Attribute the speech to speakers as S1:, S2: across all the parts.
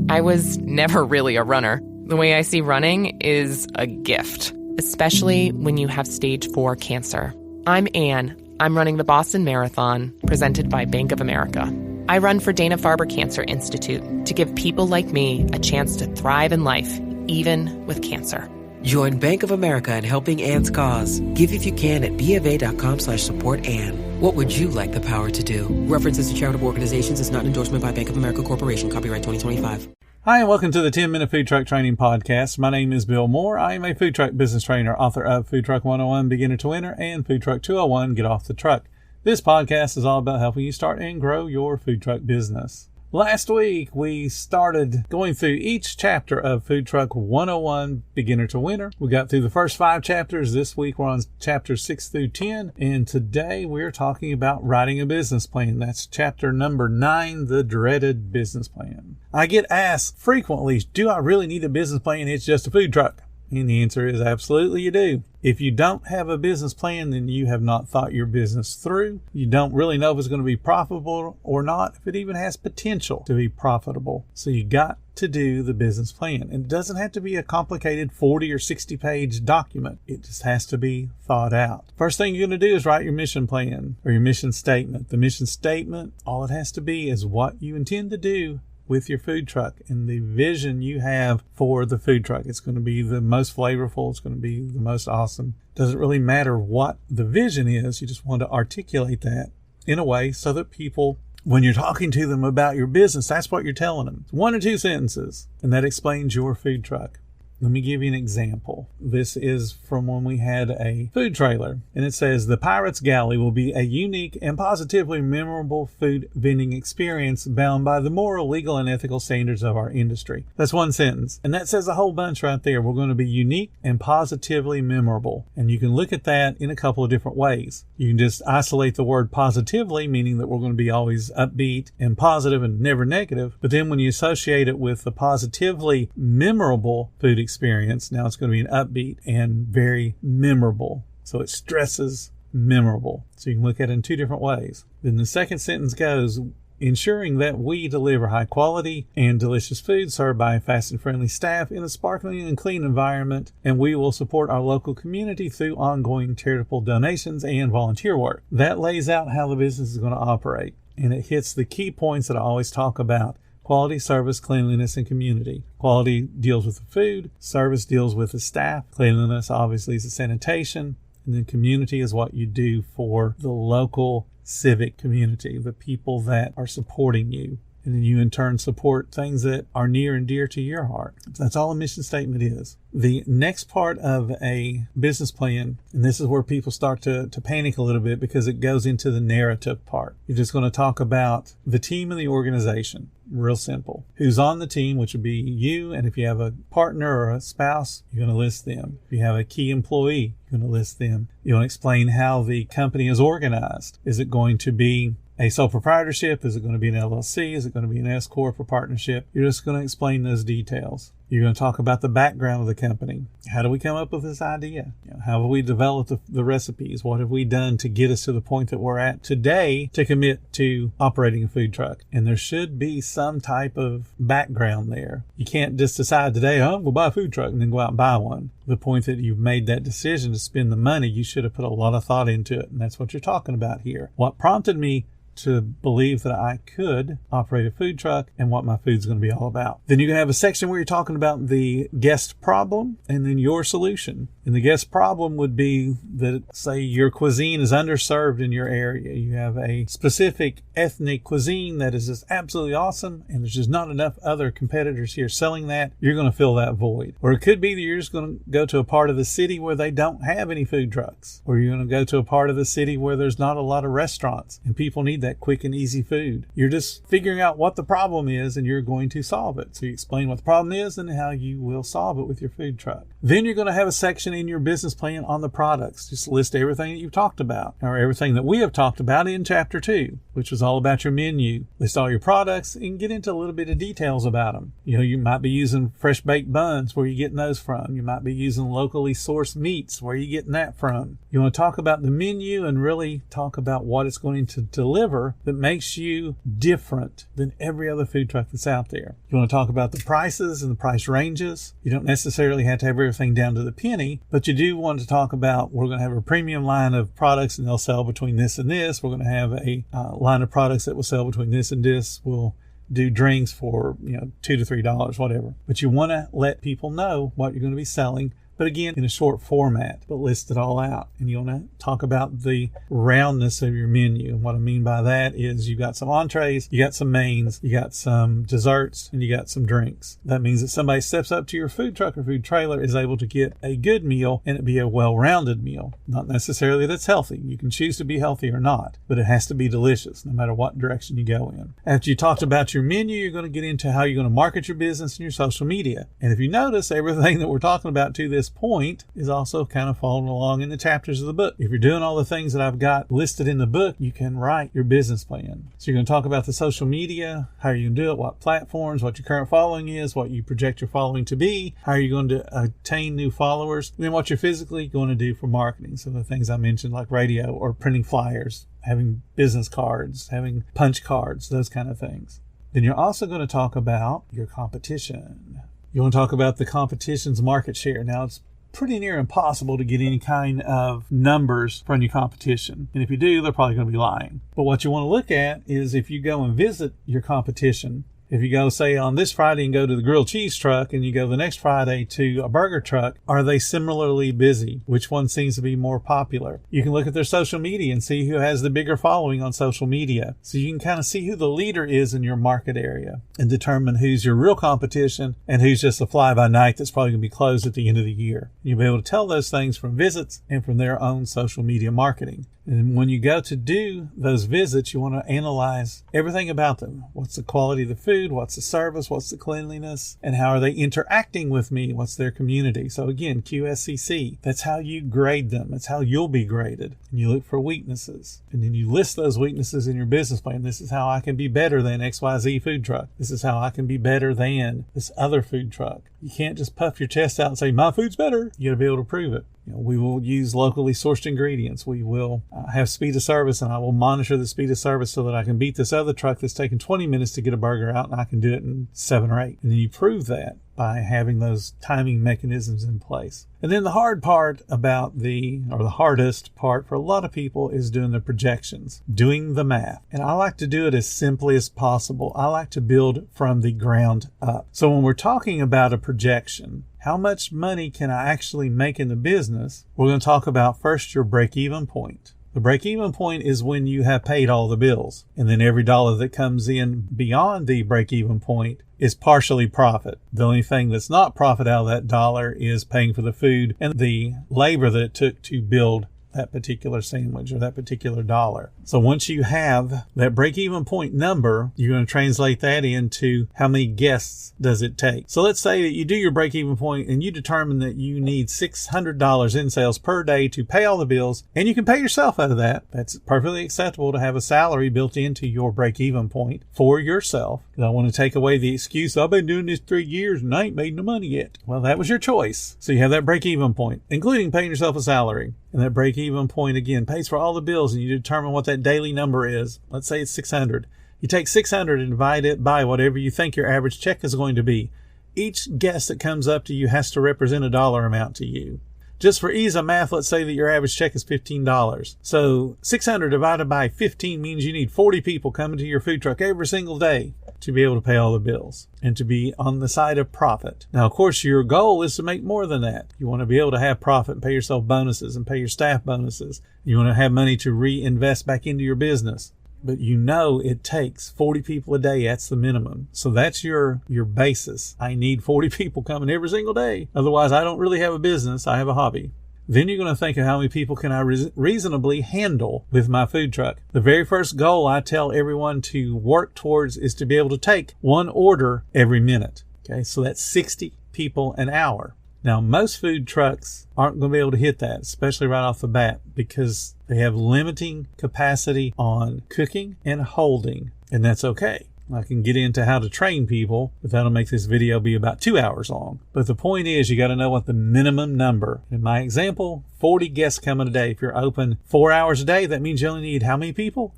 S1: I was never really a runner. The way I see running is a gift, especially when you have stage 4 cancer. I'm Anne. I'm running the Boston Marathon, presented by Bank of America. I run for Dana-Farber Cancer Institute to give people like me a chance to thrive in life, even with cancer.
S2: Join Bank of America in helping Anne's cause. Give if you can at BofA.com/supportAnne. What would you like the power to do? References to charitable organizations is not an endorsement by Bank of America Corporation. Copyright 2025.
S3: Hi, and welcome to the 10-Minute Food Truck Training Podcast. My name is Bill Moore. I am a food truck business trainer, author of Food Truck 101, Beginner to Winner, and Food Truck 201, Get Off the Truck. This podcast is all about helping you start and grow your food truck business. Last week, we started going through each chapter of Food Truck 101, Beginner to Winner. We got through the first 5 chapters. This week, we're on chapters 6 through 10. And today, we're talking about writing a business plan. That's chapter number 9, the dreaded business plan. I get asked frequently, do I really need a business plan? It's just a food truck. And the answer is absolutely you do. If you don't have a business plan, then you have not thought your business through. You don't really know if it's going to be profitable or not, if it even has potential to be profitable. So you got to do the business plan. And it doesn't have to be a complicated 40 or 60 page document. It just has to be thought out. First thing you're going to do is write your mission plan or your mission statement. The mission statement, all it has to be is what you intend to do with your food truck and the vision you have for the food truck. It's going to be the most flavorful. It's going to be the most awesome. Doesn't really matter what the vision is. You just want to articulate that in a way so that people, when you're talking to them about your business, that's what you're telling them. 1 or 2 sentences, and that explains your food truck. Let me give you an example. This is from when we had a food trailer, and it says, the Pirate's Galley will be a unique and positively memorable food vending experience bound by the moral, legal, and ethical standards of our industry. That's 1 sentence. And that says a whole bunch right there. We're going to be unique and positively memorable. And you can look at that in a couple of different ways. You can just isolate the word positively, meaning that we're going to be always upbeat and positive and never negative. But then when you associate it with the positively memorable food experience, now it's going to be an upbeat and very memorable. So it stresses memorable. So you can look at it in 2 different ways. Then the second sentence goes, ensuring that we deliver high quality and delicious food served by a fast and friendly staff in a sparkling and clean environment, and we will support our local community through ongoing charitable donations and volunteer work. That lays out how the business is going to operate, and it hits the key points that I always talk about. Quality, service, cleanliness, and community. Quality deals with the food. Service deals with the staff. Cleanliness obviously is the sanitation. And then community is what you do for the local civic community, the people that are supporting you. And then you in turn support things that are near and dear to your heart. That's all a mission statement is. The next part of a business plan, and this is where people start to panic a little bit because it goes into the narrative part. You're just going to talk about the team and the organization. Real simple. Who's on the team, which would be you, and if you have a partner or a spouse, you're going to list them. If you have a key employee, you're going to list them. You want to explain how the company is organized. Is it going to be a sole proprietorship? Is it going to be an LLC? Is it going to be an S Corp or partnership? You're just going to explain those details. You're going to talk about the background of the company. How do we come up with this idea? How have we developed the recipes? What have we done to get us to the point that we're at today to commit to operating a food truck? And there should be some type of background there. You can't just decide today, oh, we'll buy a food truck and then go out and buy one. The point that you've made that decision to spend the money, you should have put a lot of thought into it. And that's what you're talking about here. What prompted me to believe that I could operate a food truck and what my food's going to be all about. Then you can have a section where you're talking about the guest problem and then your solution. And the guest problem would be that, say, your cuisine is underserved in your area. You have a specific ethnic cuisine that is just absolutely awesome, and there's just not enough other competitors here selling that. You're going to fill that void. Or it could be that you're just going to go to a part of the city where they don't have any food trucks. Or you're going to go to a part of the city where there's not a lot of restaurants and people need that quick and easy food. You're just figuring out what the problem is and you're going to solve it. So you explain what the problem is and how you will solve it with your food truck. Then you're going to have a section in your business plan on the products. Just list everything that you've talked about, or everything that we have talked about in chapter 2, which was all about your menu. List all your products and get into a little bit of details about them. You know, you might be using fresh baked buns. Where are you getting those from? You might be using locally sourced meats. Where are you getting that from? You want to talk about the menu and really talk about what it's going to deliver discover that makes you different than every other food truck that's out there? You want to talk about the prices and the price ranges. You don't necessarily have to have everything down to the penny, but you do want to talk about, we're going to have a premium line of products and they'll sell between this and this. We're going to have a line of products that will sell between this and this. We'll do drinks for, $2 to $3, whatever. But you want to let people know what you're going to be selling. But again, in a short format, but list it all out. And you want to talk about the roundness of your menu. And what I mean by that is you got some entrees, you got some mains, you got some desserts, and you got some drinks. That means that somebody steps up to your food truck or food trailer is able to get a good meal and it be a well-rounded meal. Not necessarily that it's healthy. You can choose to be healthy or not, but it has to be delicious no matter what direction you go in. After you talked about your menu, you're going to get into how you're going to market your business and your social media. And if you notice, everything that we're talking about to this point is also kind of following along in the chapters of the book. If you're doing all the things that I've got listed in the book, you can write your business plan. So you're going to talk about the social media, how you're going to do it, what platforms, what your current following is, what you project your following to be, how you're going to attain new followers, and then what you're physically going to do for marketing. So the things I mentioned like radio or printing flyers, having business cards, having punch cards, those kind of things. Then you're also going to talk about your competition. You want to talk about the competition's market share. Now, it's pretty near impossible to get any kind of numbers from your competition. And if you do, they're probably going to be lying. But what you want to look at is if you go and visit your competition, if you go, say, on this Friday and go to the grilled cheese truck and you go the next Friday to a burger truck, are they similarly busy? Which one seems to be more popular? You can look at their social media and see who has the bigger following on social media. So you can kind of see who the leader is in your market area and determine who's your real competition and who's just a fly-by-night that's probably going to be closed at the end of the year. You'll be able to tell those things from visits and from their own social media marketing. And when you go to do those visits, you want to analyze everything about them. What's the quality of the food? What's the service? What's the cleanliness? And how are they interacting with me? What's their community? So again, QSCC, that's how you grade them. That's how you'll be graded. And you look for weaknesses. And then you list those weaknesses in your business plan. This is how I can be better than XYZ food truck. This is how I can be better than this other food truck. You can't just puff your chest out and say, my food's better. You got to be able to prove it. We will use locally sourced ingredients. We will have speed of service, and I will monitor the speed of service so that I can beat this other truck that's taking 20 minutes to get a burger out, and I can do it in 7 or 8. And then you prove that by having those timing mechanisms in place. And then the hard part about the hardest part for a lot of people is doing the projections, doing the math. And I like to do it as simply as possible. I like to build from the ground up. So when we're talking about a projection, how much money can I actually make in the business? We're going to talk about first your break-even point. The break-even point is when you have paid all the bills. And then every dollar that comes in beyond the break-even point is partially profit. The only thing that's not profit out of that dollar is paying for the food and the labor that it took to build that particular sandwich or that particular dollar. So once you have that break-even point number, you're going to translate that into how many guests does it take. So let's say that you do your break-even point and you determine that you need $600 in sales per day to pay all the bills, and you can pay yourself out of that. That's perfectly acceptable to have a salary built into your break-even point for yourself. I want to take away the excuse, I've been doing this 3 years and I ain't made no money yet. Well, that was your choice. So you have that break-even point, including paying yourself a salary. And that break-even point, again, pays for all the bills, and you determine what that daily number is. Let's say it's 600. You take 600 and divide it by whatever you think your average check is going to be. Each guest that comes up to you has to represent a dollar amount to you. Just for ease of math, let's say that your average check is $15. So 600 divided by 15 means you need 40 people coming to your food truck every single day to be able to pay all the bills and to be on the side of profit. Now, of course, your goal is to make more than that. You want to be able to have profit and pay yourself bonuses and pay your staff bonuses. You want to have money to reinvest back into your business. But you know it takes 40 people a day. That's the minimum. So that's your basis. I need 40 people coming every single day. Otherwise, I don't really have a business. I have a hobby. Then you're going to think of how many people can I reasonably handle with my food truck. The very first goal I tell everyone to work towards is to be able to take one order every minute. Okay, so that's 60 people an hour. Now, most food trucks aren't going to be able to hit that, especially right off the bat, because they have limiting capacity on cooking and holding, and that's okay. I can get into how to train people, but that'll make this video be about 2 hours long. But the point is, you got to know what the minimum number. In my example, 40 guests coming a day. If you're open 4 hours a day, that means you only need how many people?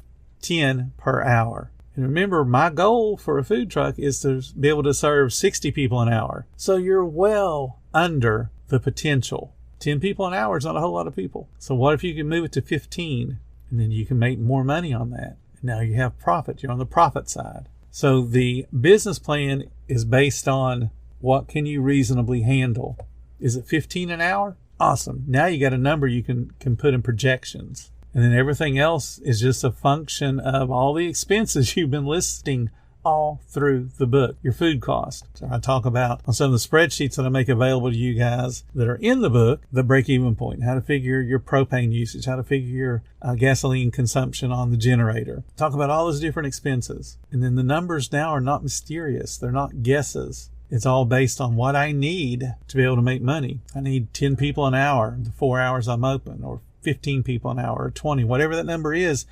S3: 10 per hour. And remember, my goal for a food truck is to be able to serve 60 people an hour. So you're well under the potential. 10 people an hour is not a whole lot of people. So what if you can move it to 15 and then you can make more money on that? And now you have profit. You're on the profit side. So the business plan is based on what can you reasonably handle. Is it 15 an hour? Awesome. Now you got a number you can put in projections. And then everything else is just a function of all the expenses you've been listing all through the book, your food cost. So I talk about on some of the spreadsheets that I make available to you guys that are in the book, the break-even point, how to figure your propane usage, how to figure your gasoline consumption on the generator. Talk about all those different expenses. And then the numbers now are not mysterious. They're not guesses. It's all based on what I need to be able to make money. I need 10 people an hour, the 4 hours I'm open, or 15 people an hour, or 20, whatever that number is.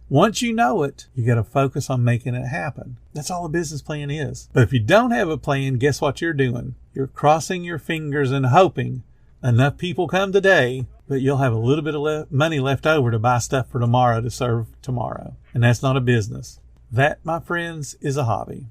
S3: Once you know it, you got to focus on making it happen. That's all a business plan is. But if you don't have a plan, guess what you're doing? You're crossing your fingers and hoping enough people come today that you'll have a little bit of money left over to buy stuff for tomorrow to serve tomorrow. And that's not a business. That, my friends, is a hobby.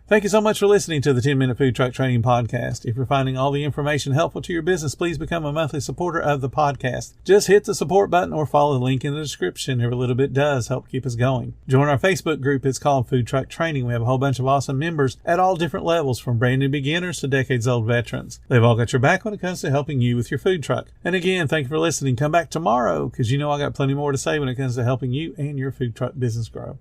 S3: Thank you so much for listening to the 10-Minute Food Truck Training Podcast. If you're finding all the information helpful to your business, please become a monthly supporter of the podcast. Just hit the support button or follow the link in the description. Every little bit does help keep us going. Join our Facebook group. It's called Food Truck Training. We have a whole bunch of awesome members at all different levels, from brand new beginners to decades-old veterans. They've all got your back when it comes to helping you with your food truck. And again, thank you for listening. Come back tomorrow because you know I got plenty more to say when it comes to helping you and your food truck business grow.